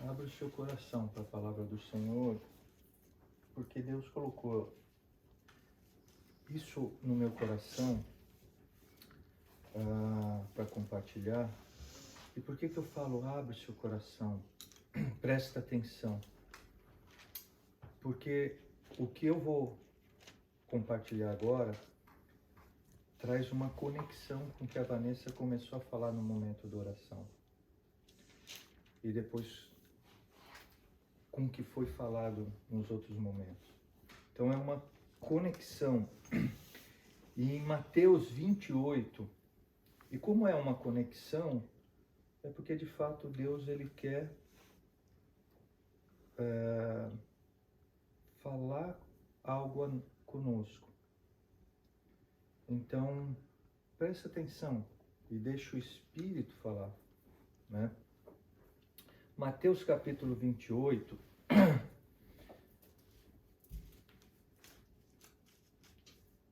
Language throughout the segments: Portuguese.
Abra o seu coração para a palavra do Senhor, porque Deus colocou isso no meu coração para compartilhar. E por que eu falo, abre o seu coração, presta atenção? Porque o que eu vou compartilhar agora traz uma conexão com o que a Vanessa começou a falar no momento da oração. E depois com o que foi falado nos outros momentos. Então é uma conexão. E em Mateus 28, e como é uma conexão, é porque de fato Deus ele quer falar algo conosco. Então, presta atenção e deixa o Espírito falar, né? Mateus capítulo 28,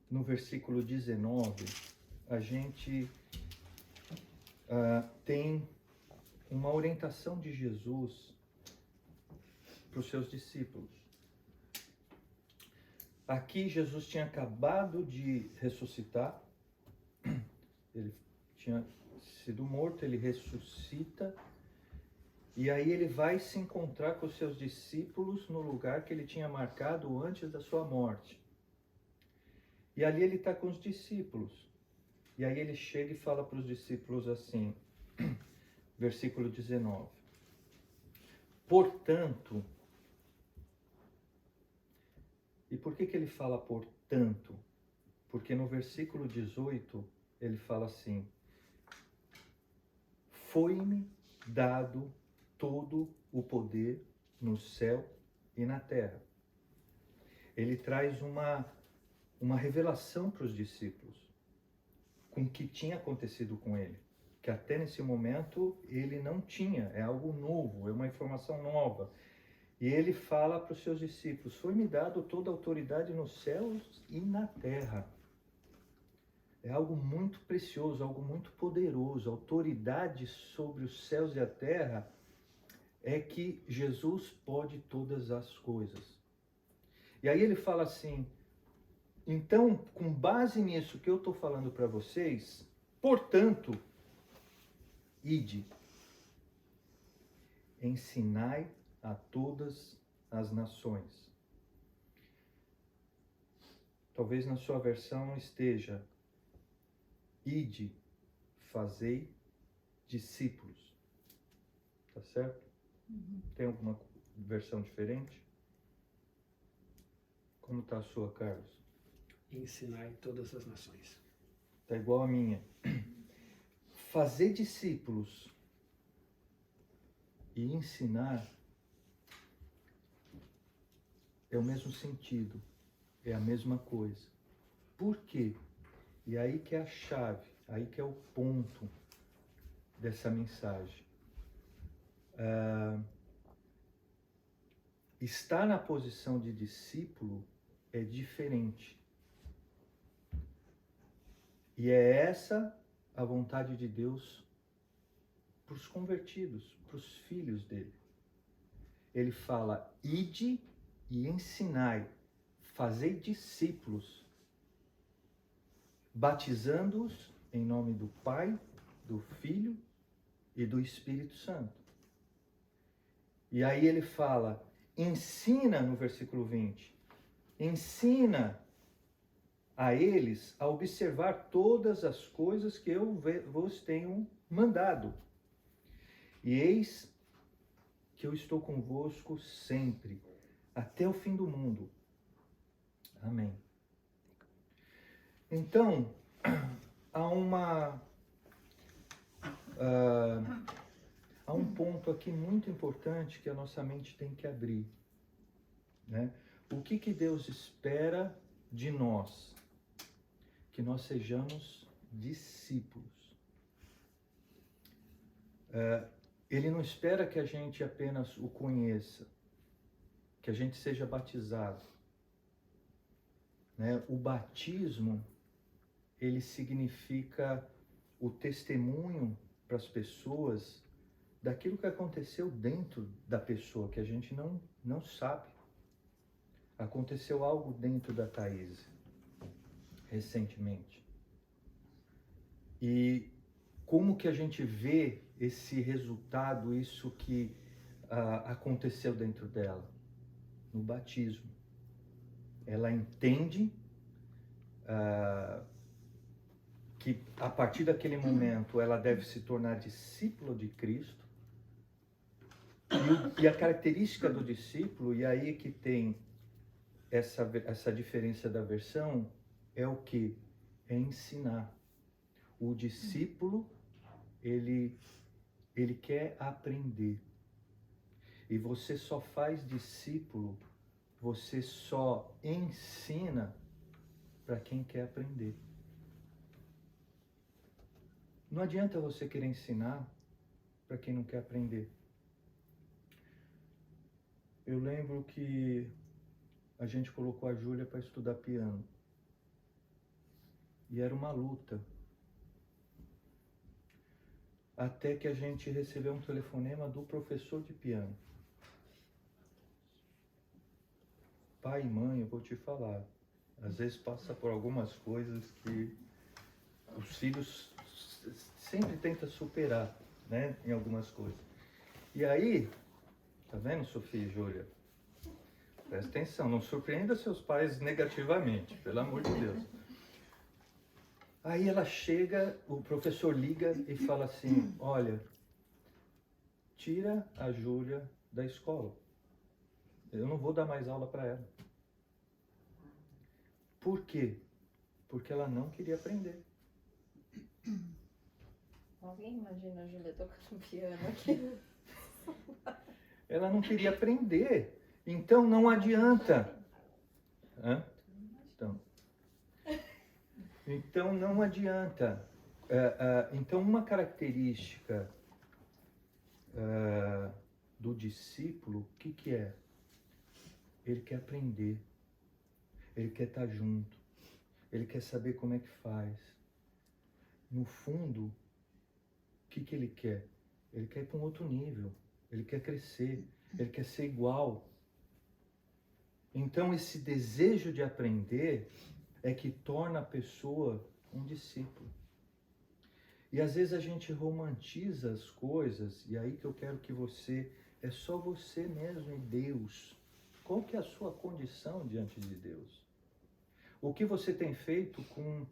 no versículo 19, a gente tem uma orientação de Jesus para os seus discípulos. Aqui Jesus tinha acabado de ressuscitar, ele tinha sido morto, ele ressuscita, e aí ele vai se encontrar com os seus discípulos no lugar que ele tinha marcado antes da sua morte. E ali ele está com os discípulos. E aí ele chega e fala para os discípulos assim, versículo 19. Portanto, e por que ele fala portanto? Porque no versículo 18 ele fala assim, foi-me dado todo o poder no céu e na terra. Ele traz uma revelação para os discípulos com o que tinha acontecido com ele, que até nesse momento ele não tinha, é algo novo, é uma informação nova. E ele fala para os seus discípulos, foi-me dado toda a autoridade nos céus e na terra. É algo muito precioso, algo muito poderoso. A autoridade sobre os céus e a terra é que Jesus pode todas as coisas. E aí ele fala assim, então, com base nisso que eu estou falando para vocês, portanto, ide, ensinai a todas as nações. Talvez na sua versão esteja, ide, fazei discípulos. Tá certo? Tem alguma versão diferente? Como está a sua, Carlos? Ensinai todas as nações. Está igual a minha. Fazer discípulos e ensinar é o mesmo sentido, é a mesma coisa. Por quê? E aí que é a chave, aí que é o ponto dessa mensagem. Estar na posição de discípulo é diferente. E é essa a vontade de Deus para os convertidos, para os filhos dele. Ele fala, ide e ensinai, fazei discípulos, batizando-os em nome do Pai, do Filho e do Espírito Santo. E aí ele fala, ensina no versículo 20, ensina a eles a observar todas as coisas que eu vos tenho mandado. E eis que eu estou convosco sempre, até o fim do mundo. Amém. Então, há um ponto aqui muito importante que a nossa mente tem que abrir, né? O que Deus espera de nós? Que nós sejamos discípulos. Ele não espera que a gente apenas o conheça, que a gente seja batizado, né? O batismo, ele significa o testemunho para as pessoas daquilo que aconteceu dentro da pessoa, que a gente não sabe. Aconteceu algo dentro da Thaís, recentemente. E como que a gente vê esse resultado, isso que aconteceu dentro dela? No batismo. Ela entende que a partir daquele momento ela deve se tornar discípula de Cristo. E a característica do discípulo, e aí que tem essa diferença da versão, é o que? É ensinar. O discípulo, ele quer aprender. E você só faz discípulo, você só ensina para quem quer aprender. Não adianta você querer ensinar para quem não quer aprender. Eu lembro que a gente colocou a Júlia para estudar piano. E era uma luta. Até que a gente recebeu um telefonema do professor de piano. Pai e mãe, eu vou te falar, às vezes passa por algumas coisas que os filhos sempre tentam superar, né, em algumas coisas. E aí, tá vendo, Sofia e Júlia? Presta atenção, não surpreenda seus pais negativamente, pelo amor de Deus. Aí ela chega, o professor liga e fala assim, olha, tira a Júlia da escola. Eu não vou dar mais aula para ela. Por quê? Porque ela não queria aprender. Alguém imagina a Júlia tocando piano aqui? Ela não queria aprender. Então não adianta. Hã? Então não adianta. Então uma característica do discípulo, o que é? Ele quer aprender. Ele quer estar junto. Ele quer saber como é que faz. No fundo, o que ele quer? Ele quer ir para um outro nível. Ele quer crescer. Ele quer ser igual. Então esse desejo de aprender é que torna a pessoa um discípulo. E às vezes a gente romantiza as coisas, e aí que eu quero que você, é só você mesmo e Deus. Qual que é a sua condição diante de Deus? O que você tem feito com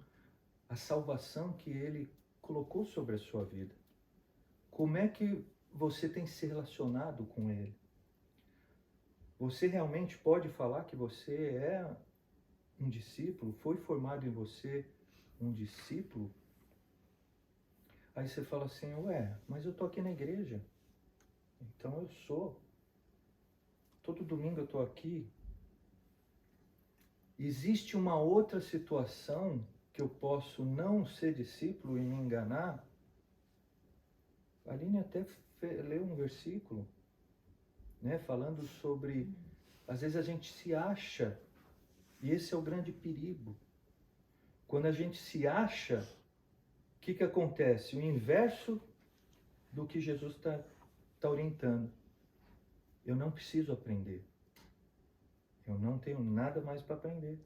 a salvação que Ele colocou sobre a sua vida? Como é que você tem se relacionado com Ele? Você realmente pode falar que você é um discípulo? Foi formado em você um discípulo? Aí você fala assim, ué, mas eu tô aqui na igreja. Então eu sou. Todo domingo eu tô aqui. Existe uma outra situação que eu posso não ser discípulo e me enganar? A Aline até leu um versículo, né, falando sobre, às vezes a gente se acha, e esse é o grande perigo. Quando a gente se acha, o que acontece? O inverso do que Jesus está orientando. Eu não preciso aprender. Eu não tenho nada mais para aprender.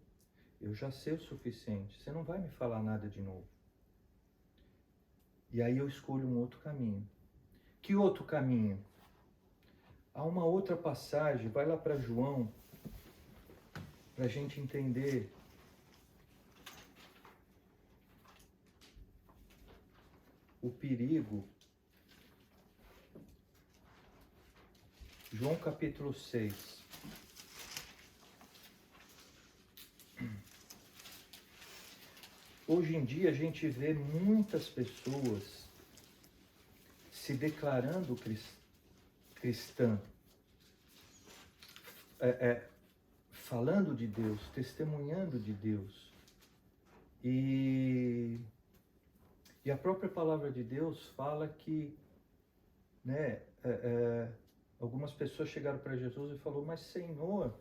Eu já sei o suficiente. Você não vai me falar nada de novo. E aí eu escolho um outro caminho. Que outro caminho? Há uma outra passagem, vai lá para João, para a gente entender. O perigo. João capítulo 6. Hoje em dia a gente vê muitas pessoas se declarando cristã, falando de Deus, testemunhando de Deus. E a própria palavra de Deus fala que, né, algumas pessoas chegaram para Jesus e falaram, mas Senhor,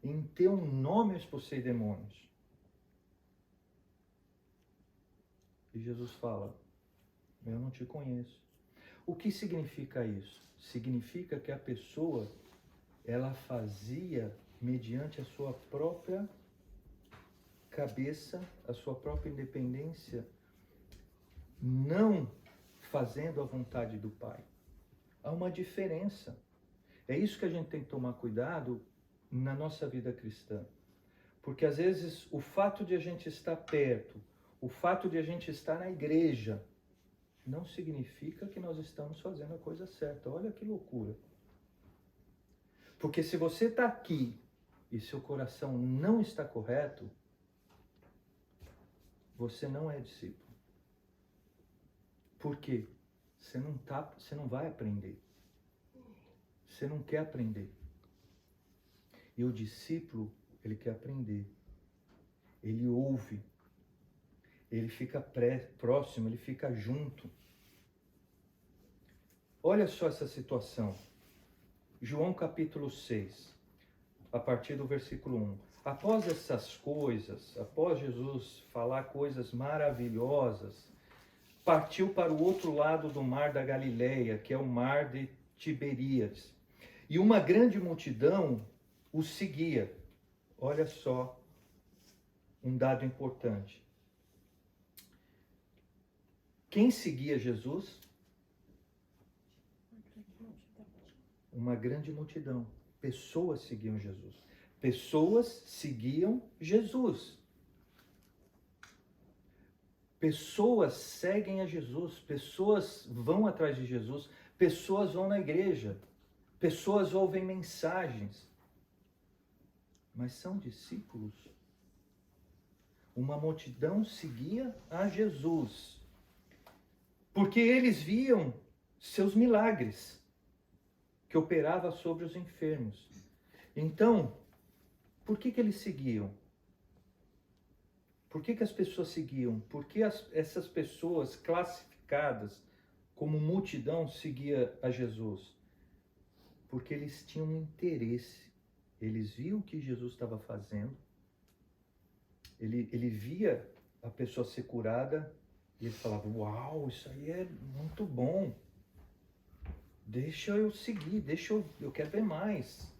em teu nome eu expulsei demônios. E Jesus fala, eu não te conheço. O que significa isso? Significa que a pessoa, ela fazia mediante a sua própria cabeça, a sua própria independência, não fazendo a vontade do Pai. Há uma diferença. É isso que a gente tem que tomar cuidado na nossa vida cristã. Porque às vezes o fato de a gente estar perto, o fato de a gente estar na igreja, não significa que nós estamos fazendo a coisa certa. Olha que loucura. Porque se você está aqui e seu coração não está correto, você não é discípulo. Por quê? Você não vai aprender. Você não quer aprender. E o discípulo, ele quer aprender. Ele ouve. Ele fica próximo, ele fica junto. Olha só essa situação. João capítulo 6, a partir do versículo 1. Após essas coisas, após Jesus falar coisas maravilhosas, partiu para o outro lado do mar da Galileia, que é o mar de Tiberíades. E uma grande multidão o seguia. Olha só um dado importante. Quem seguia Jesus? Uma grande multidão. Pessoas seguiam Jesus. Pessoas seguiam Jesus. Pessoas seguem a Jesus. Pessoas vão atrás de Jesus. Pessoas vão na igreja. Pessoas ouvem mensagens. Mas são discípulos. Uma multidão seguia a Jesus. Porque eles viam seus milagres que operava sobre os enfermos. Então, por que eles seguiam? Por que as pessoas seguiam? Por que essas pessoas classificadas como multidão seguiam a Jesus? Porque eles tinham interesse. Eles viam o que Jesus estava fazendo. Ele via a pessoa ser curada e ele falava, uau, isso aí é muito bom. Deixa eu seguir, eu quero ver mais.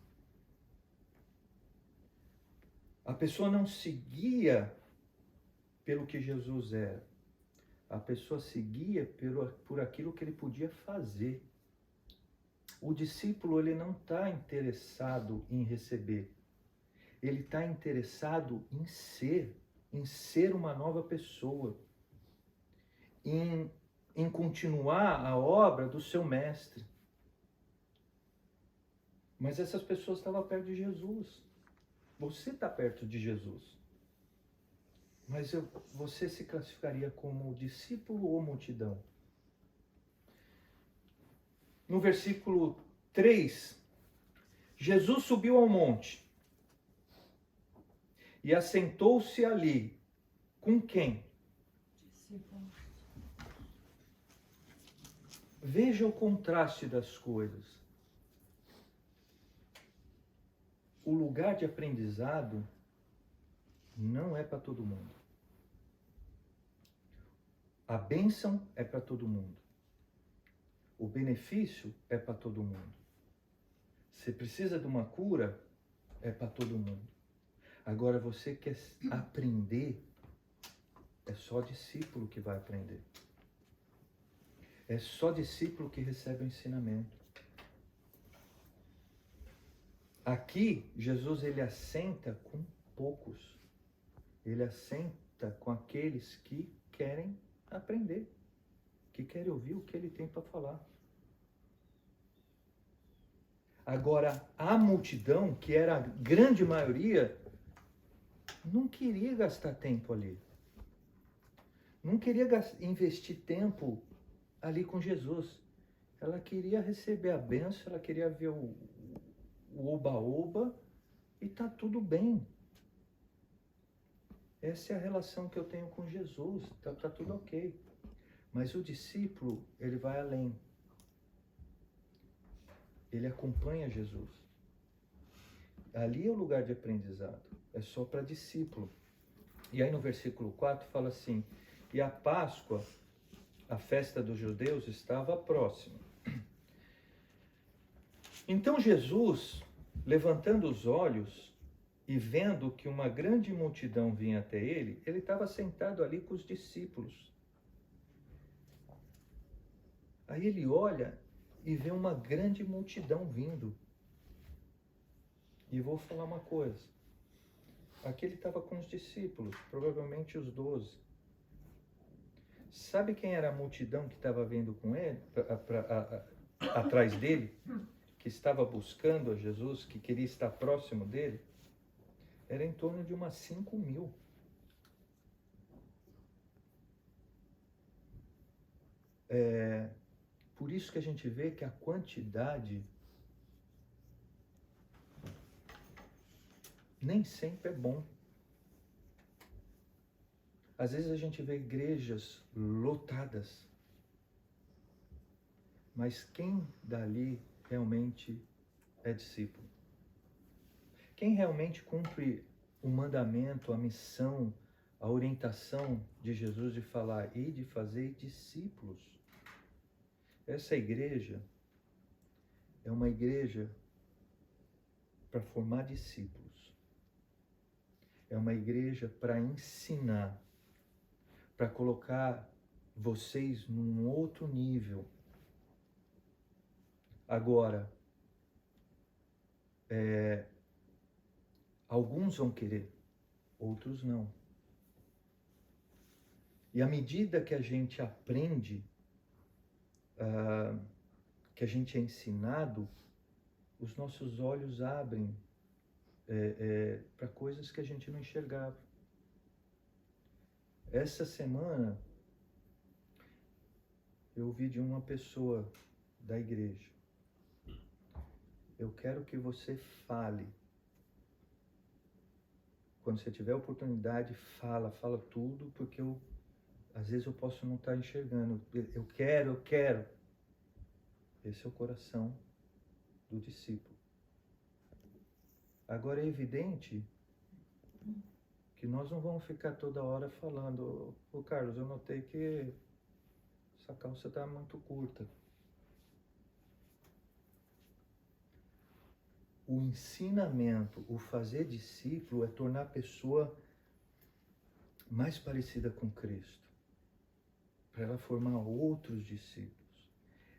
A pessoa não seguia pelo que Jesus era. A pessoa seguia por aquilo que ele podia fazer. O discípulo, ele não está interessado em receber. Ele está interessado em ser uma nova pessoa. Em continuar a obra do seu mestre. Mas essas pessoas estavam perto de Jesus. Você está perto de Jesus. Mas você se classificaria como discípulo ou multidão? No versículo 3, Jesus subiu ao monte e assentou-se ali. Com quem? Discípulo. Veja o contraste das coisas. O lugar de aprendizado não é para todo mundo. A bênção é para todo mundo. O benefício é para todo mundo. Você precisa de uma cura, é para todo mundo. Agora você quer aprender, é só discípulo que vai aprender. É só discípulo que recebe o ensinamento. Aqui, Jesus, ele assenta com poucos. Ele assenta com aqueles que querem aprender, que querem ouvir o que ele tem para falar. Agora, a multidão, que era a grande maioria, não queria gastar tempo ali. Não queria investir tempo ali com Jesus. Ela queria receber a bênção, ela queria ver o oba-oba e tá tudo bem. Essa é a relação que eu tenho com Jesus, tá tudo ok. Mas o discípulo, ele vai além. Ele acompanha Jesus. Ali é o lugar de aprendizado, é só para discípulo. E aí no versículo 4 fala assim, e a Páscoa A festa dos judeus estava próxima. Então Jesus, levantando os olhos e vendo que uma grande multidão vinha até ele, ele estava sentado ali com os discípulos. Aí ele olha e vê uma grande multidão vindo. E vou falar uma coisa. Aqui ele estava com os discípulos, provavelmente os 12. Sabe quem era a multidão que estava vindo com ele, atrás dele? Que estava buscando a Jesus, que queria estar próximo dele? Era em torno de umas 5.000. Por isso que a gente vê que a quantidade nem sempre é bom. Às vezes a gente vê igrejas lotadas, mas quem dali realmente é discípulo? Quem realmente cumpre o mandamento, a missão, a orientação de Jesus de falar e de fazer discípulos? Essa igreja é uma igreja para formar discípulos. É uma igreja para ensinar, para colocar vocês num outro nível. Agora, alguns vão querer, outros não. E à medida que a gente aprende, que a gente é ensinado, os nossos olhos abrem para coisas que a gente não enxergava. Essa semana, eu ouvi de uma pessoa da igreja: eu quero que você fale. Quando você tiver oportunidade, fala tudo, porque às vezes eu posso não estar enxergando. Eu quero. Esse é o coração do discípulo. Agora é evidente que nós não vamos ficar toda hora falando: ô Carlos, eu notei que essa calça está muito curta. O ensinamento, o fazer discípulo é tornar a pessoa mais parecida com Cristo, para ela formar outros discípulos.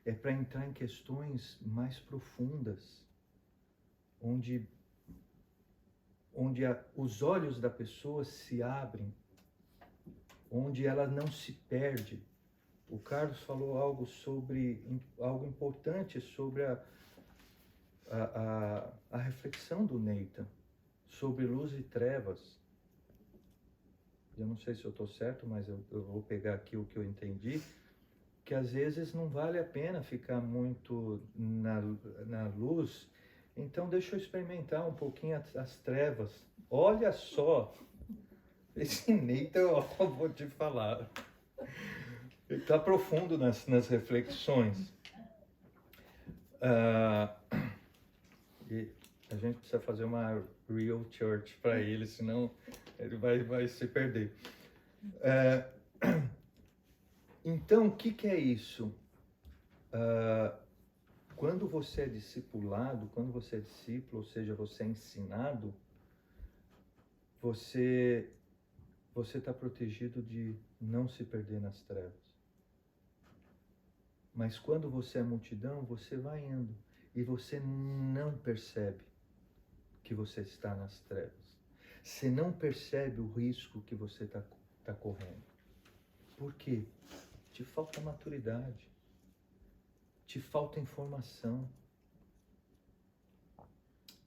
É para entrar em questões mais profundas, onde os olhos da pessoa se abrem, onde ela não se perde. O Carlos falou algo importante sobre a reflexão do Nathan, sobre luz e trevas. Eu não sei se eu estou certo, mas eu vou pegar aqui o que eu entendi, que às vezes não vale a pena ficar muito na luz. Então deixa eu experimentar um pouquinho as trevas. Olha só, esse Nathan, eu vou te falar, ele está profundo nas reflexões. E a gente precisa fazer uma real church para ele, senão ele vai se perder. Então, o que é isso? Quando você é discipulado, quando você é discípulo, ou seja, você é ensinado, você está protegido de não se perder nas trevas. Mas quando você é multidão, você vai indo e você não percebe que você está nas trevas. Você não percebe o risco que você está correndo. Por quê? Te falta maturidade. Te falta informação.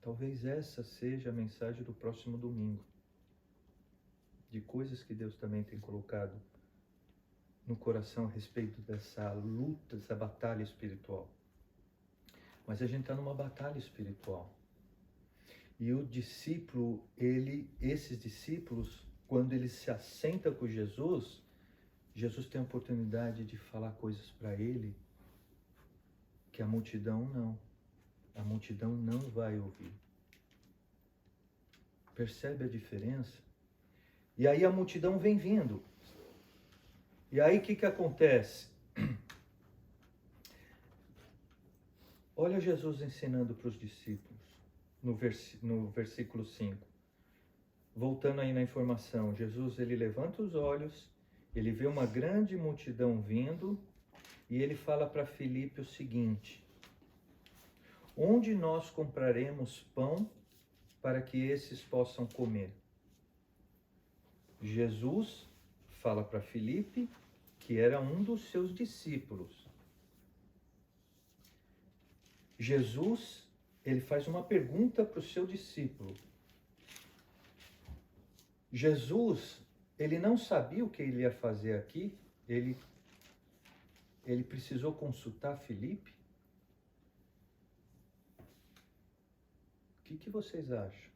Talvez essa seja a mensagem do próximo domingo. De coisas que Deus também tem colocado no coração a respeito dessa luta, dessa batalha espiritual. Mas a gente está numa batalha espiritual. E o discípulo, esses discípulos, quando ele se assenta com Jesus, Jesus tem a oportunidade de falar coisas para ele que a multidão não. A multidão não vai ouvir. Percebe a diferença? E aí a multidão vem vindo. E aí o que acontece? Olha Jesus ensinando para os discípulos no versículo 5. Voltando aí na informação, Jesus ele levanta os olhos, ele vê uma grande multidão vindo e ele fala para Filipe o seguinte: onde nós compraremos pão para que esses possam comer? Jesus fala para Filipe, que era um dos seus discípulos. Jesus, ele faz uma pergunta para o seu discípulo. Jesus, ele não sabia o que ele ia fazer aqui, ele precisou consultar Filipe. O que vocês acham?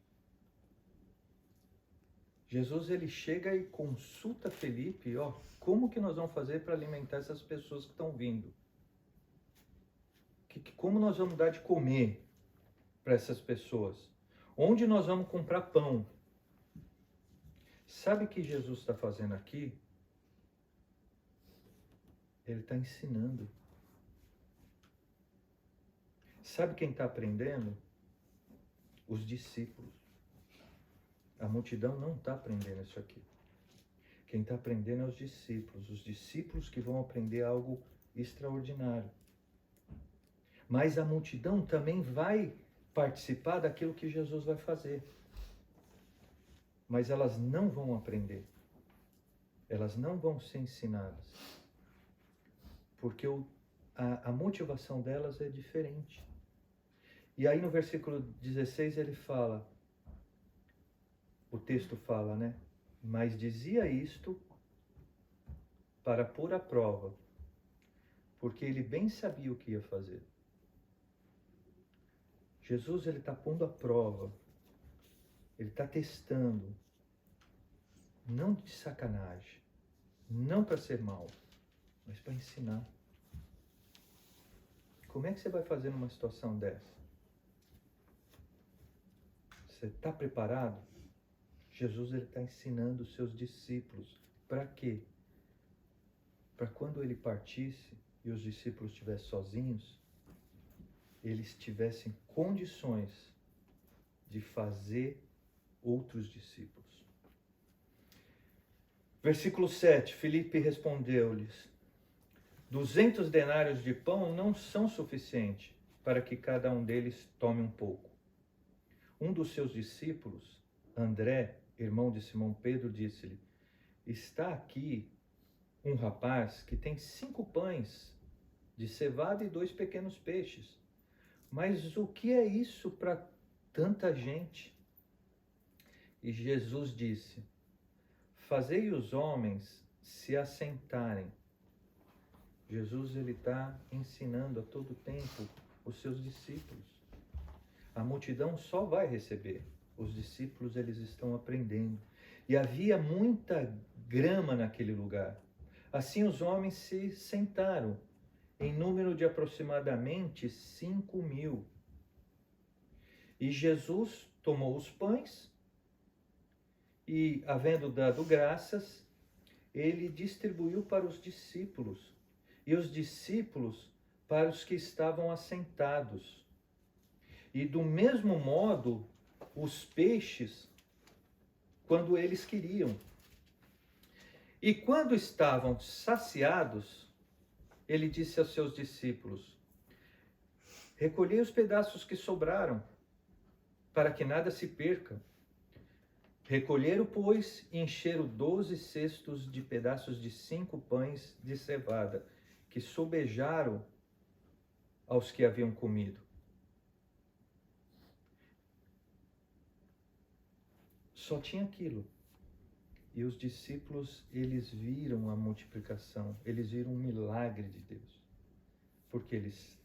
Jesus, ele chega e consulta Filipe, como que nós vamos fazer para alimentar essas pessoas que estão vindo? Como nós vamos dar de comer para essas pessoas? Onde nós vamos comprar pão? Sabe o que Jesus está fazendo aqui? Ele está ensinando. Sabe quem está aprendendo? Os discípulos. A multidão não está aprendendo isso aqui. Quem está aprendendo é os discípulos que vão aprender algo extraordinário. Mas a multidão também vai participar daquilo que Jesus vai fazer. Mas elas não vão aprender. Elas não vão ser ensinadas. Porque a motivação delas é diferente. E aí no versículo 16 ele fala, o texto fala, né? Mas dizia isto para pôr à prova, porque ele bem sabia o que ia fazer. Jesus, ele está pondo à prova, ele está testando, não de sacanagem, não para ser mal, mas para ensinar. Como é que você vai fazer numa situação dessa? Você está preparado? Jesus, ele está ensinando os seus discípulos. Para quê? Para quando ele partisse e os discípulos estivessem sozinhos, eles tivessem condições de fazer outros discípulos. Versículo 7, Filipe respondeu-lhes: 200 denários de pão não são suficientes para que cada um deles tome um pouco. Um dos seus discípulos, André, irmão de Simão Pedro, disse-lhe: está aqui um rapaz que tem 5 pães de cevada e 2 pequenos peixes. Mas o que é isso para tanta gente? E Jesus disse: fazei os homens se assentarem. Jesus, ele está ensinando a todo tempo os seus discípulos. A multidão só vai receber. Os discípulos, eles estão aprendendo. E havia muita grama naquele lugar. Assim os homens se sentaram, em número de aproximadamente 5.000. E Jesus tomou os pães e, havendo dado graças, ele distribuiu para os discípulos, e os discípulos para os que estavam assentados. E do mesmo modo, os peixes, quando eles queriam. E quando estavam saciados, ele disse aos seus discípulos: recolhei os pedaços que sobraram, para que nada se perca. Recolheram, pois, e encheram 12 cestos de pedaços de 5 pães de cevada, que sobejaram aos que haviam comido. Só tinha aquilo. E os discípulos, eles viram a multiplicação, eles viram um milagre de Deus. Porque eles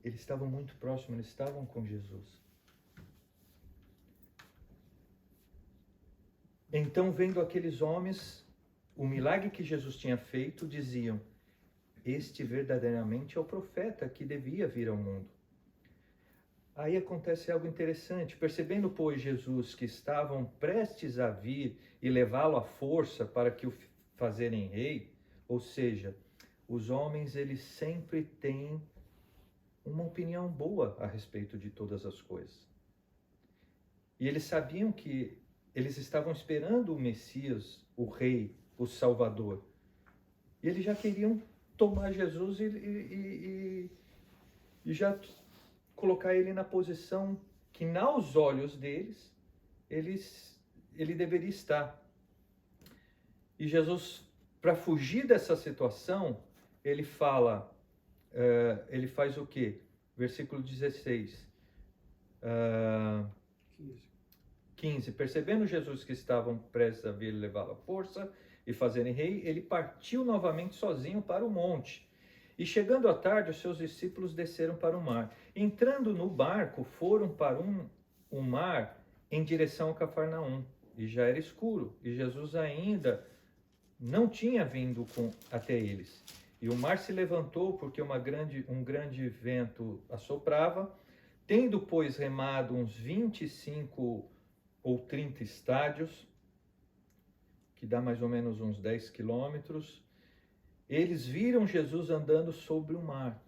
estavam muito próximos, eles estavam com Jesus. Então, vendo aqueles homens, o milagre que Jesus tinha feito, diziam: este verdadeiramente é o profeta que devia vir ao mundo. Aí acontece algo interessante. Percebendo, pois, Jesus que estavam prestes a vir e levá-lo à força para que o fazerem rei, ou seja, os homens eles sempre têm uma opinião boa a respeito de todas as coisas. E eles sabiam que eles estavam esperando o Messias, o Rei, o Salvador. E eles já queriam tomar Jesus e já colocar ele na posição que, aos olhos deles, ele deveria estar. E Jesus, para fugir dessa situação, ele fala, ele faz o quê? Versículo 16. 15. Percebendo Jesus que estavam prestes a vir levá-lo à força e fazerem rei, ele partiu novamente sozinho para o monte. E chegando à tarde, os seus discípulos desceram para o mar. Entrando no barco, foram para o mar em direção a Cafarnaum. E já era escuro, e Jesus ainda não tinha vindo até eles. E o mar se levantou, porque um grande vento assoprava. Tendo, pois, remado uns 25 ou 30 estádios, que dá mais ou menos uns 10 quilômetros, eles viram Jesus andando sobre o mar.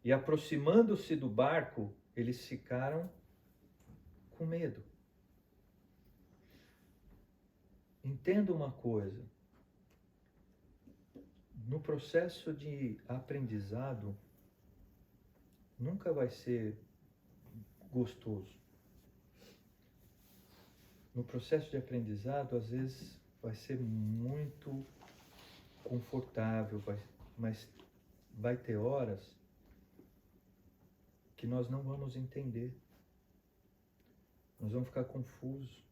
E aproximando-se do barco, eles ficaram com medo. Entenda uma coisa. No processo de aprendizado, nunca vai ser gostoso. No processo de aprendizado, às vezes, vai ser muito confortável, mas vai ter horas que nós não vamos entender. Nós vamos ficar confusos.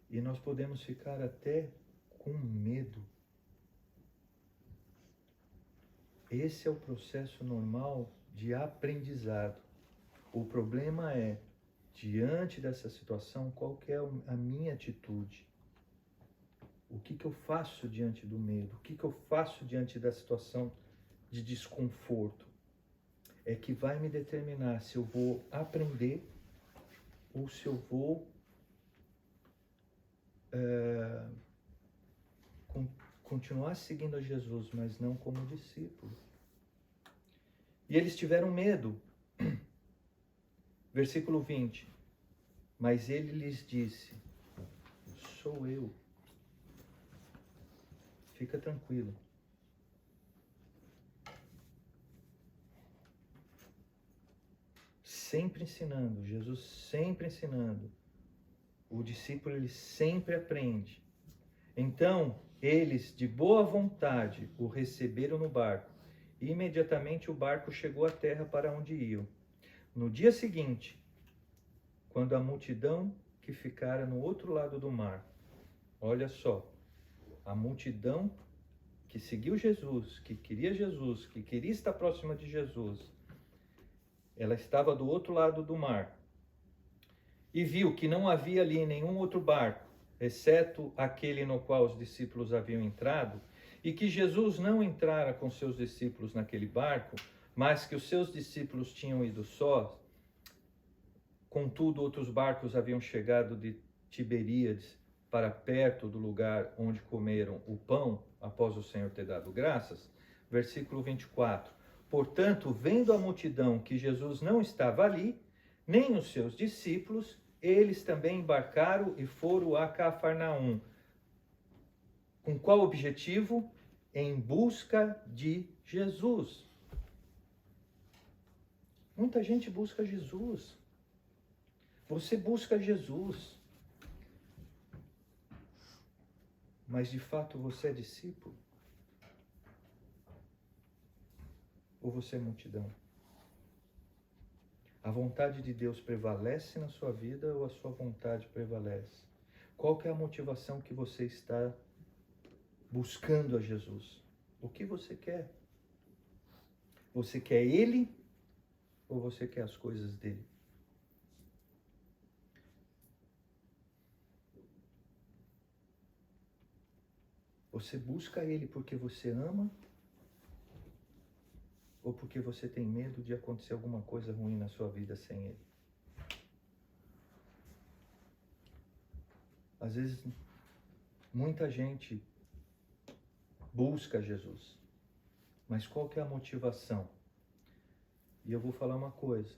E nós podemos ficar até com medo. Esse é o processo normal de aprendizado. O problema é, diante dessa situação, qual que é a minha atitude? O que eu faço diante do medo? O que eu faço diante da situação de desconforto? É que vai me determinar se eu vou aprender ou se eu vou continuar seguindo a Jesus, mas não como discípulo. E eles tiveram medo. Versículo 20. Mas ele lhes disse: sou eu. Fica tranquilo. Sempre ensinando, Jesus sempre ensinando. O discípulo, ele sempre aprende. Então, eles, de boa vontade, o receberam no barco. E imediatamente o barco chegou à terra para onde iam. No dia seguinte, quando a multidão que ficara no outro lado do mar, olha só, a multidão que seguiu Jesus, que queria estar próxima de Jesus, ela estava do outro lado do mar. E viu que não havia ali nenhum outro barco, exceto aquele no qual os discípulos haviam entrado, e que Jesus não entrara com seus discípulos naquele barco, mas que os seus discípulos tinham ido sós. Contudo, outros barcos haviam chegado de Tiberíades para perto do lugar onde comeram o pão, após o Senhor ter dado graças. Versículo 24. Portanto, vendo a multidão que Jesus não estava ali, nem os seus discípulos, eles também embarcaram e foram a Cafarnaum. Com qual objetivo? Em busca de Jesus. Muita gente busca Jesus. Você busca Jesus. Mas de fato você é discípulo? Ou você é multidão? A vontade de Deus prevalece na sua vida ou a sua vontade prevalece? Qual que é a motivação que você está buscando a Jesus? O que você quer? Você quer Ele ou você quer as coisas dele? Você busca Ele porque você ama ou porque você tem medo de acontecer alguma coisa ruim na sua vida sem Ele? Às vezes, muita gente busca Jesus. Mas qual que é a motivação? E eu vou falar uma coisa.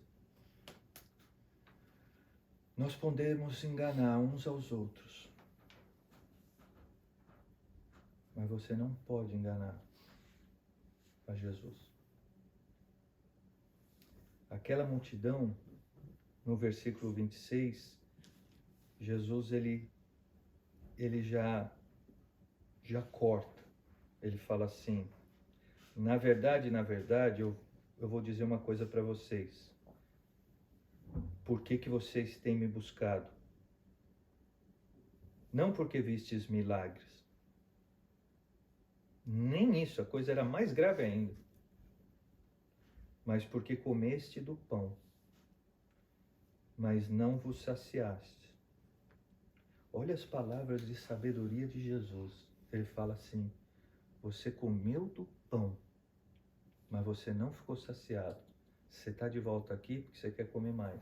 Nós podemos enganar uns aos outros. Mas você não pode enganar a Jesus. Aquela multidão, no versículo 26, Jesus ele já corta. Ele fala assim: na verdade, eu vou dizer uma coisa para vocês. Por que vocês têm me buscado? Não porque vistes milagres. Nem isso, a coisa era mais grave ainda. Mas porque comeste do pão, mas não vos saciaste. Olha as palavras de sabedoria de Jesus. Ele fala assim: você comeu do pão, mas você não ficou saciado. Você está de volta aqui porque você quer comer mais.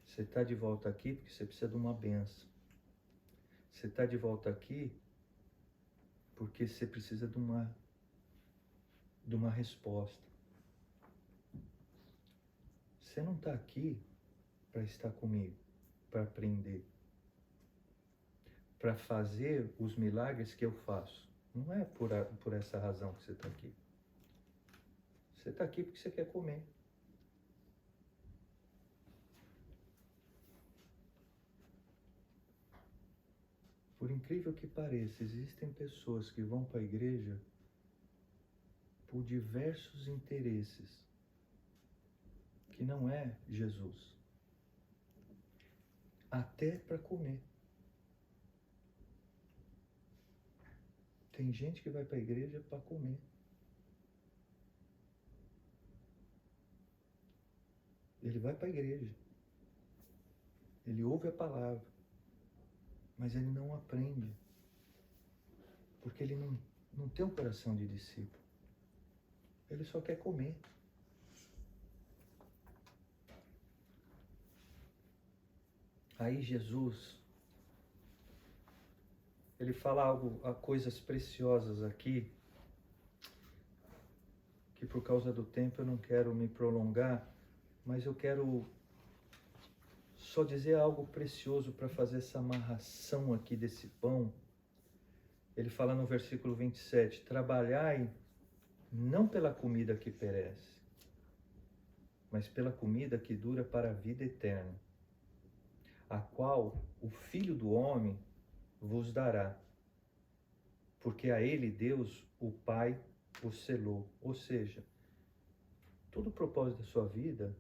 Você está de volta aqui porque você precisa de uma bênção. Você está de volta aqui porque você precisa de uma resposta. Você não está aqui para estar comigo, para aprender, para fazer os milagres que eu faço. Não é por essa razão que você está aqui. Você está aqui porque você quer comer. Por incrível que pareça, existem pessoas que vão para a igreja por diversos interesses, que não é Jesus. Até para comer. Tem gente que vai para a igreja para comer. Ele vai para a igreja. Ele ouve a palavra. Mas ele não aprende. Porque ele não tem um coração de discípulo. Ele só quer comer. Aí Jesus, ele fala coisas preciosas aqui, que por causa do tempo eu não quero me prolongar, mas eu quero só dizer algo precioso para fazer essa amarração aqui desse pão. Ele fala no versículo 27, trabalhai não pela comida que perece, mas pela comida que dura para a vida eterna, a qual o Filho do Homem vos dará, porque a ele Deus, o Pai, o selou. Ou seja, todo o propósito da sua vida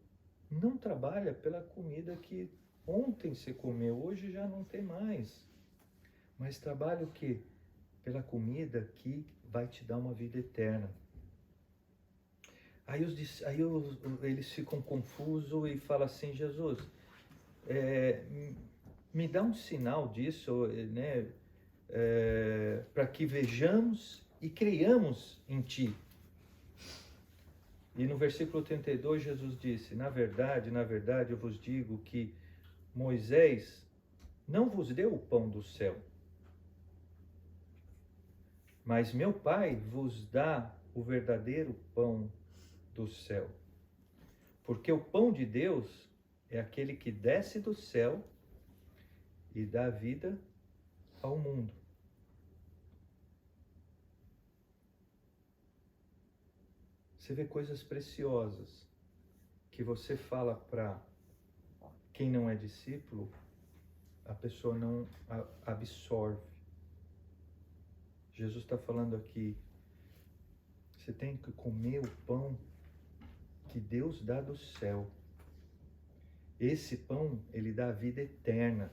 não trabalha pela comida que ontem você comeu, hoje já não tem mais. Mas trabalha o quê? Pela comida que vai te dar uma vida eterna. Aí eles ficam confusos e falam assim: Jesus, me dá um sinal disso, né? Para que vejamos e creiamos em Ti. E no versículo 32 Jesus disse: na verdade, eu vos digo que Moisés não vos deu o pão do céu, mas meu Pai vos dá o verdadeiro pão do céu. Porque o pão de Deus é aquele que desce do céu e dá vida ao mundo. Você vê coisas preciosas que você fala para quem não é discípulo, a pessoa não absorve. Jesus está falando aqui, você tem que comer o pão que Deus dá do céu. Esse pão, ele dá a vida eterna.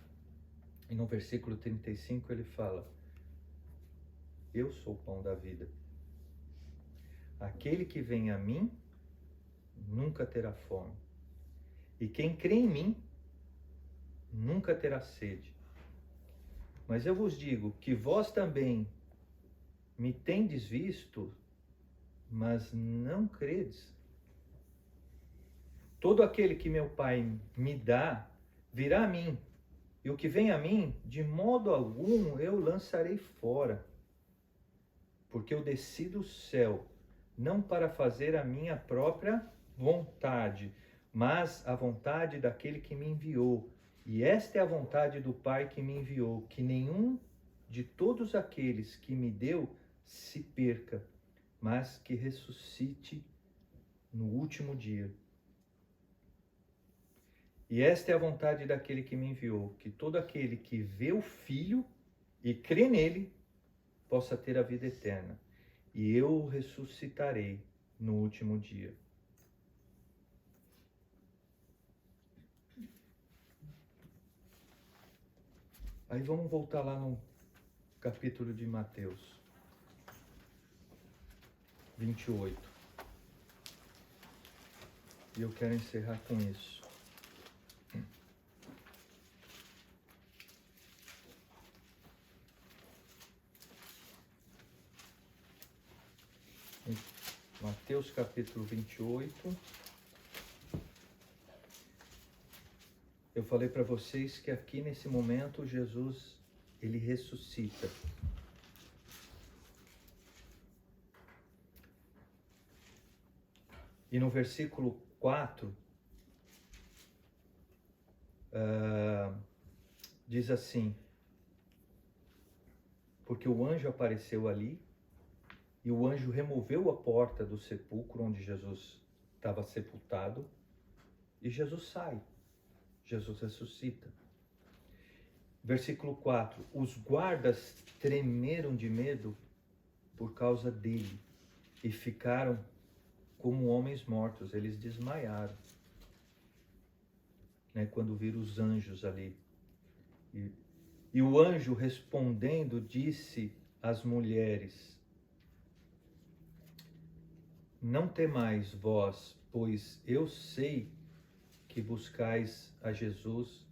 E no versículo 35 ele fala: eu sou o pão da vida. Aquele que vem a mim nunca terá fome. E quem crê em mim nunca terá sede. Mas eu vos digo que vós também me tendes visto, mas não credes. Todo aquele que meu Pai me dá, virá a mim. E o que vem a mim, de modo algum eu lançarei fora. porque eu desci do céu, não para fazer a minha própria vontade, mas a vontade daquele que me enviou. E esta é a vontade do Pai que me enviou, que nenhum de todos aqueles que me deu se perca, mas que ressuscite no último dia. E esta é a vontade daquele que me enviou, que todo aquele que vê o Filho e crê nele possa ter a vida eterna. E eu o ressuscitarei no último dia. Aí vamos voltar lá no capítulo de Mateus 28. E eu quero encerrar com isso. Mateus capítulo 28. Eu falei para vocês que aqui nesse momento Jesus, ele ressuscita. E no versículo 4, diz assim: porque o anjo apareceu ali, e o anjo removeu a porta do sepulcro onde Jesus estava sepultado, e Jesus sai. Jesus ressuscita. Versículo 4. Os guardas tremeram de medo por causa dele e ficaram como homens mortos. Eles desmaiaram, né, quando viram os anjos ali. E o anjo respondendo disse às mulheres: não temais vós, pois eu sei que buscais a Jesus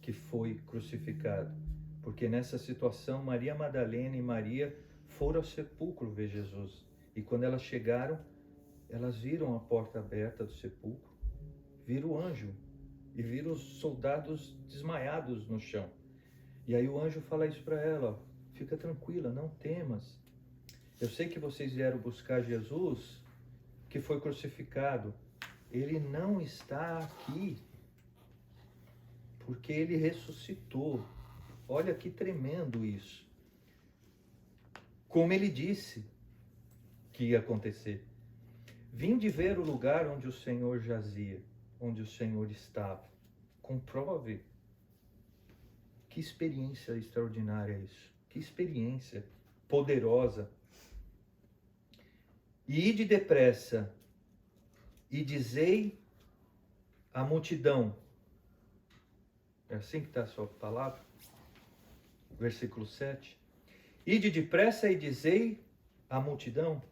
que foi crucificado. Porque nessa situação, Maria Madalena e Maria foram ao sepulcro ver Jesus. E quando elas chegaram, elas viram a porta aberta do sepulcro, viram o anjo e viram os soldados desmaiados no chão. E aí o anjo fala isso para ela: fica tranquila, não temas. Eu sei que vocês vieram buscar Jesus que foi crucificado. Ele não está aqui, porque ele ressuscitou. Olha que tremendo isso. Como ele disse que ia acontecer. Vinde ver o lugar onde o Senhor jazia, onde o Senhor estava. Comprove. Que experiência extraordinária isso. Que experiência poderosa. E ide depressa e dizei à multidão. É assim que está a sua palavra? Versículo 7. Ide depressa e dizei à multidão.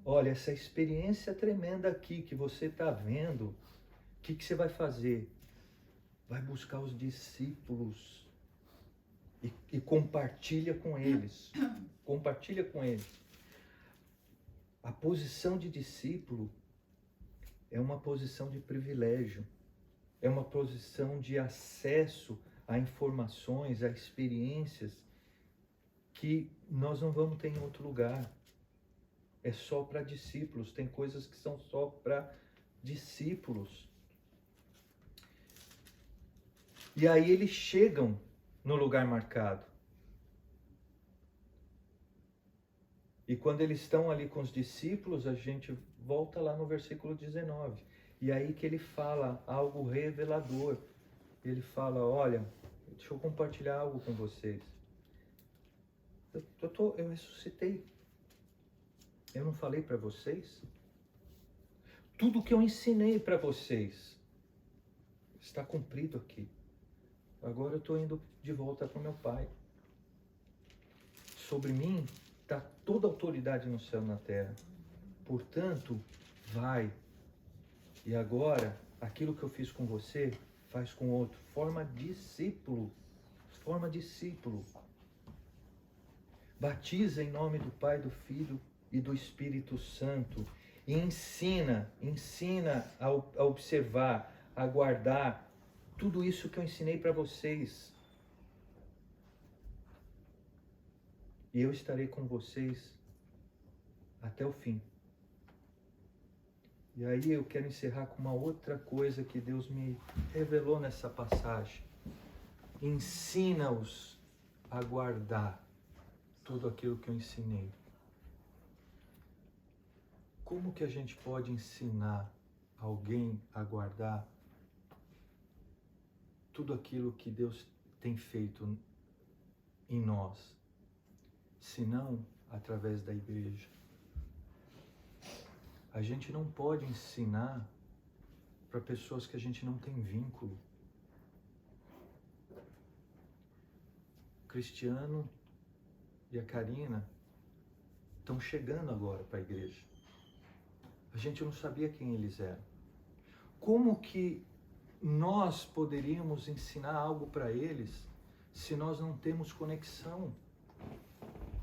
Olha, essa experiência tremenda aqui que você está vendo, o que você vai fazer? Vai buscar os discípulos e compartilha com eles. Compartilha com eles. A posição de discípulo é uma posição de privilégio, é uma posição de acesso a informações, a experiências que nós não vamos ter em outro lugar. É só para discípulos, tem coisas que são só para discípulos. E aí eles chegam no lugar marcado. E quando eles estão ali com os discípulos, a gente volta lá no versículo 19. E aí que ele fala algo revelador. Ele fala: olha, deixa eu compartilhar algo com vocês. Eu ressuscitei. Eu não falei para vocês? Tudo que eu ensinei para vocês está cumprido aqui. Agora eu estou indo de volta para o meu Pai. Sobre mim está toda a autoridade no céu e na terra. Portanto, vai. E agora, aquilo que eu fiz com você, faz com outro. Forma discípulo. Forma discípulo. Batiza em nome do Pai, do Filho e do Espírito Santo. E ensina a observar, a guardar tudo isso que eu ensinei para vocês. e eu estarei com vocês até o fim. E aí eu quero encerrar com uma outra coisa que Deus me revelou nessa passagem. Ensina-os a guardar tudo aquilo que eu ensinei. Como que a gente pode ensinar alguém a guardar tudo aquilo que Deus tem feito em nós, se não através da igreja? A gente não pode ensinar para pessoas que a gente não tem vínculo. O Cristiano e a Karina estão chegando agora para a igreja. A gente não sabia quem eles eram. Como que nós poderíamos ensinar algo para eles se nós não temos conexão?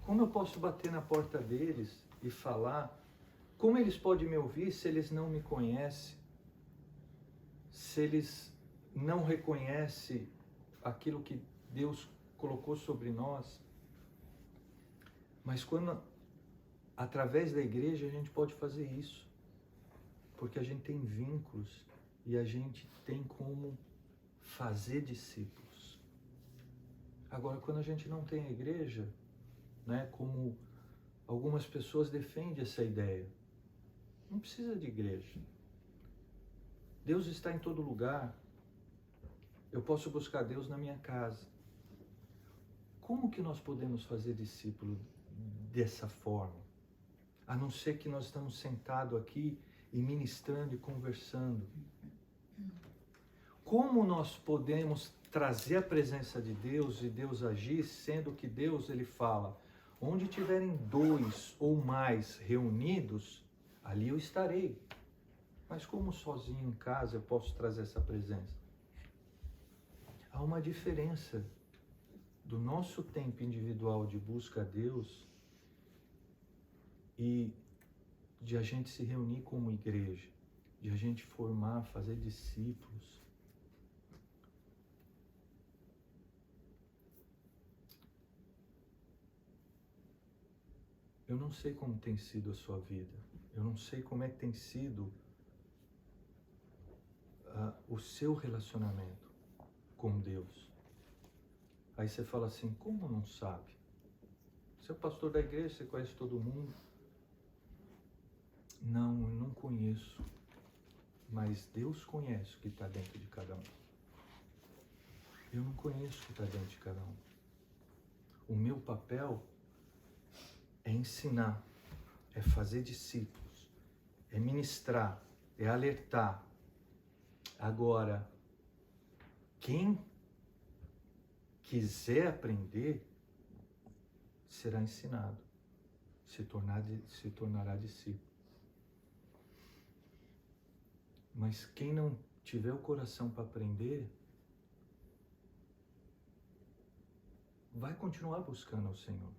Como eu posso bater na porta deles e falar? Como eles podem me ouvir se eles não me conhecem? Se eles não reconhecem aquilo que Deus colocou sobre nós? Mas quando, através da igreja, a gente pode fazer isso. Porque a gente tem vínculos e a gente tem como fazer discípulos. Agora, quando a gente não tem a igreja, né, como algumas pessoas defendem essa ideia, não precisa de igreja. Deus está em todo lugar. Eu posso buscar Deus na minha casa. Como que nós podemos fazer discípulo dessa forma? A não ser que nós estamos sentados aqui e ministrando e conversando. Como nós podemos trazer a presença de Deus e Deus agir, sendo que Deus, ele fala, onde tiverem 2 ou mais reunidos, ali eu estarei. Mas como sozinho em casa eu posso trazer essa presença? Há uma diferença do nosso tempo individual de busca a Deus e de a gente se reunir como igreja, de a gente formar, fazer discípulos. Eu não sei como tem sido a sua vida, eu não sei como é que tem sido o seu relacionamento com Deus. Aí você fala assim, como não sabe? Você é o pastor da igreja, você conhece todo mundo. Não, eu não conheço, mas Deus conhece o que está dentro de cada um. Eu não conheço o que está dentro de cada um. O meu papel é ensinar, é fazer discípulos, é ministrar, é alertar. Agora, quem quiser aprender, será ensinado, se tornará discípulo. Mas quem não tiver o coração para aprender, vai continuar buscando ao Senhor.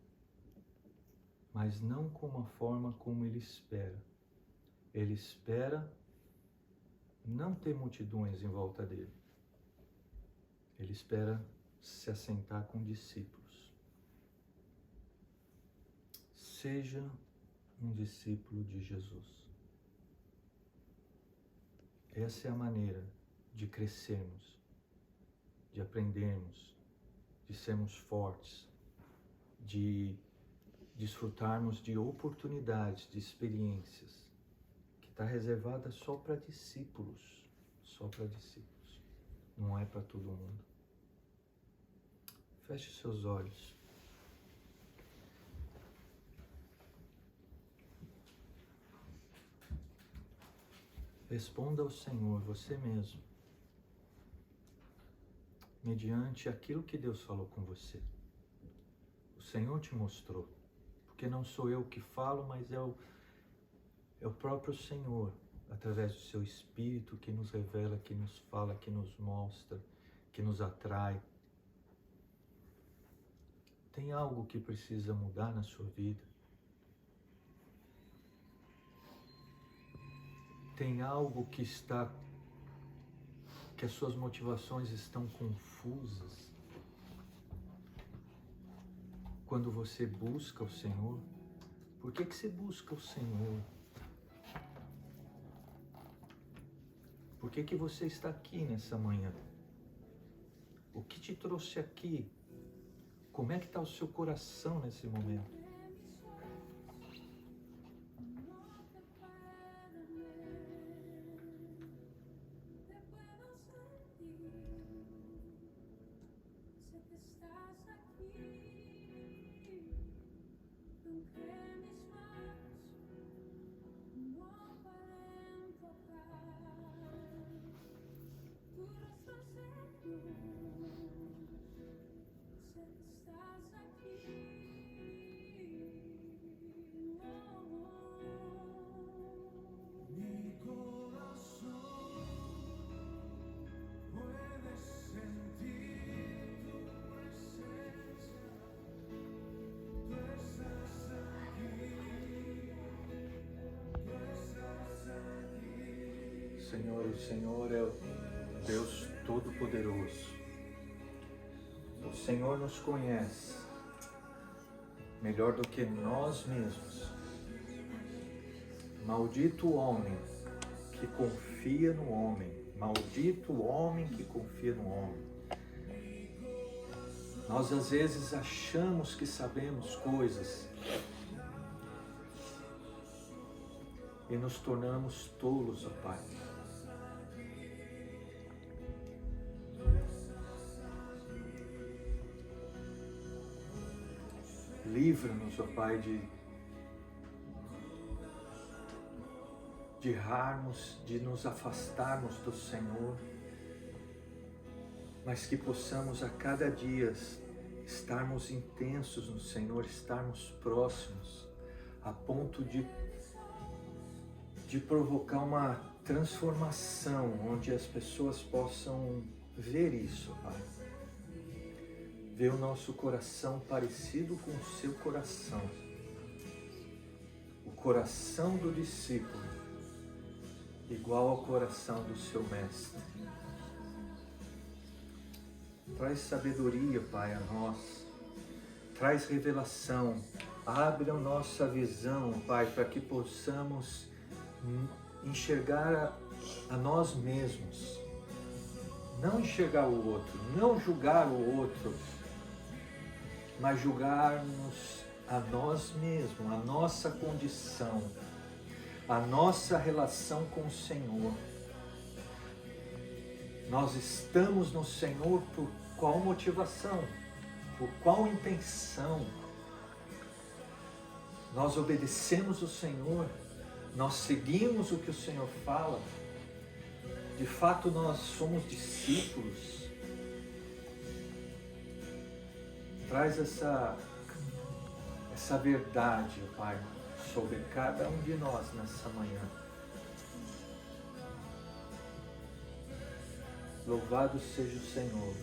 Mas não como a forma como Ele espera. Ele espera não ter multidões em volta dele. Ele espera se assentar com discípulos. Seja um discípulo de Jesus. Essa é a maneira de crescermos, de aprendermos, de sermos fortes, de desfrutarmos de oportunidades, de experiências, que está reservada só para discípulos, não é para todo mundo. Feche seus olhos. Responda ao Senhor, você mesmo, mediante aquilo que Deus falou com você. O Senhor te mostrou, porque não sou eu que falo, mas é o próprio Senhor, através do seu Espírito, que nos revela, que nos fala, que nos mostra, que nos atrai. Tem algo que precisa mudar na sua vida? Tem algo que as suas motivações estão confusas? quando você busca o Senhor? Por que você busca o Senhor? Por que você está aqui nessa manhã? O que te trouxe aqui? Como é que está o seu coração nesse momento? Senhor, o Senhor é o Deus Todo-Poderoso. O Senhor nos conhece melhor do que nós mesmos. Maldito o homem que confia no homem. Maldito o homem que confia no homem. Nós às vezes achamos que sabemos coisas e nos tornamos tolos, ó Pai. Livra-nos, ó Pai, de errarmos, de nos afastarmos do Senhor, mas que possamos a cada dia estarmos intensos no Senhor, estarmos próximos, a ponto de provocar uma transformação, onde as pessoas possam ver isso, Pai. Ver o nosso coração parecido com o seu coração. O coração do discípulo, igual ao coração do seu mestre. Traz sabedoria, Pai, a nós. Traz revelação. Abre a nossa visão, Pai, para que possamos enxergar a nós mesmos. Não enxergar o outro, não julgar o outro, mas julgarmos a nós mesmos, a nossa condição, a nossa relação com o Senhor. Nós estamos no Senhor por qual motivação? Por qual intenção? Nós obedecemos o Senhor, nós seguimos o que o Senhor fala. De fato, nós somos discípulos. Traz essa verdade, Pai, sobre cada um de nós nessa manhã. Louvado seja o Senhor.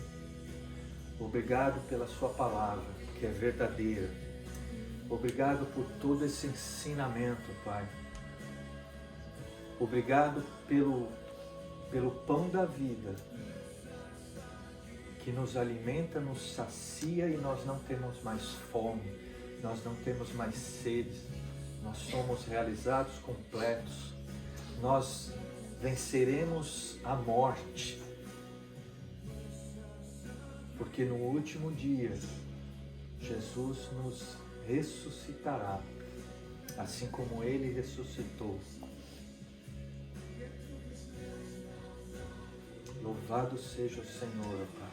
Obrigado pela sua palavra, que é verdadeira. Obrigado por todo esse ensinamento, Pai. Obrigado pelo pão da vida, que nos alimenta, nos sacia e nós não temos mais fome, nós não temos mais sede, nós somos realizados completos, nós venceremos a morte, porque no último dia Jesus nos ressuscitará, assim como Ele ressuscitou. Louvado seja o Senhor, Pai.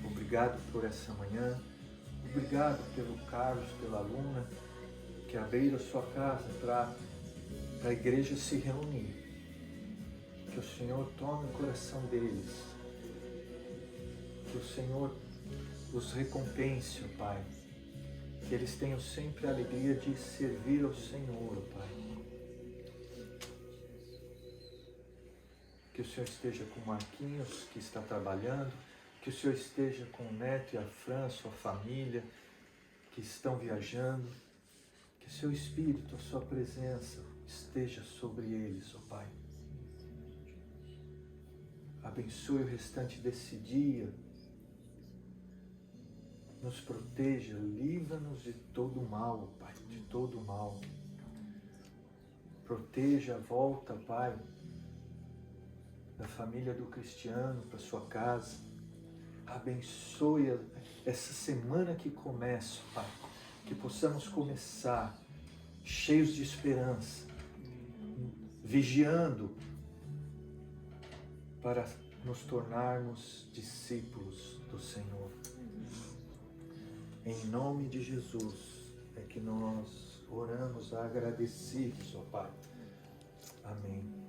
Obrigado por essa manhã, obrigado pelo Carlos, pela Luna, que abriram a sua casa para a igreja se reunir. Que o Senhor tome o coração deles, que o Senhor os recompense, Pai, que eles tenham sempre a alegria de servir ao Senhor, Pai. Que o Senhor esteja com o Marquinhos, que está trabalhando, que o Senhor esteja com o Neto e a Fran, sua família, que estão viajando, que o seu Espírito, a sua presença esteja sobre eles, ó Pai. Abençoe o restante desse dia, nos proteja, livra-nos de todo mal, Pai, de todo mal. Proteja a volta, Pai, da família do Cristiano para sua casa. Abençoe essa semana que começa, Pai, que possamos começar cheios de esperança, vigiando para nos tornarmos discípulos do Senhor. Em nome de Jesus é que nós oramos agradecidos, ó Pai. Amém.